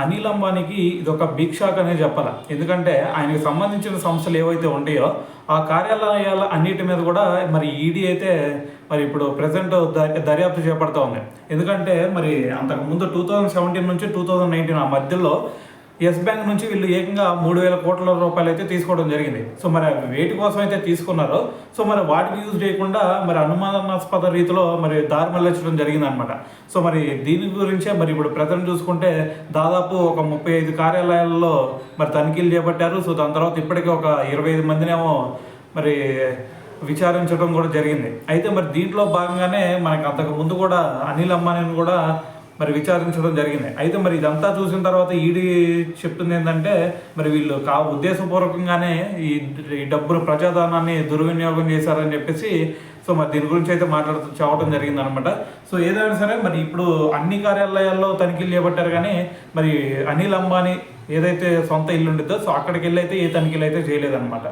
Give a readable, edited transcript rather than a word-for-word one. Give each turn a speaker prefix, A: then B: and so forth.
A: అనిల్ అంబానీకి ఇదొక big shock అనే చెప్పాలి. ఎందుకంటే ఆయనకు సంబంధించిన సంస్థలు ఏవైతే ఉంటాయో ఆ కార్యాలయాల అన్నిటి మీద కూడా మరి ఈడీ అయితే మరి ఇప్పుడు ప్రజెంట్ దర్యాప్తు చేపడుతూ ఉంది. ఎందుకంటే మరి అంతకుముందు 2017 నుంచి 2019 ఆ మధ్యలో ఎస్ బ్యాంక్ నుంచి వీళ్ళు ఏకంగా 3,000 కోట్ల రూపాయలు అయితే తీసుకోవడం జరిగింది. సో మరి వేటి కోసం అయితే తీసుకున్నారో సో మరి వాటికి యూజ్ చేయకుండా మరి అనుమానాస్పద రీతిలో మరి దారి మళ్లించడం జరిగిందనమాట. సో మరి దీని గురించే మరి ఇప్పుడు ప్రజెంట్ చూసుకుంటే దాదాపు ఒక 35 కార్యాలయాల్లో మరి తనిఖీలు చేపట్టారు. సో దాని తర్వాత ఇప్పటికే ఒక 25 మందినేమో మరి విచారించడం కూడా జరిగింది. అయితే మరి దీంట్లో భాగంగానే మనకి అంతకు ముందు కూడా అనిల్ అంబానీని కూడా మరి విచారించడం జరిగింది. అయితే మరి ఇదంతా చూసిన తర్వాత ఈడీ చెప్తుంది ఏంటంటే మరి వీళ్ళు ఉద్దేశపూర్వకంగానే ఈ డబ్బును ప్రజాధనాన్ని దుర్వినియోగం చేశారని చెప్పేసి సో మరి దీని గురించి అయితే చెప్పడం జరిగింది అనమాట. సో ఏదైనా సరే మరి ఇప్పుడు అన్ని కార్యాలయాల్లో తనిఖీలు చేపట్టారు, కానీ మరి అనిల్ అంబానీ ఏదైతే సొంత ఇల్లు ఉండిద్దో సో అక్కడికి వెళ్ళి అయితే ఏ తనిఖీలు అయితే చేయలేదన్నమాట.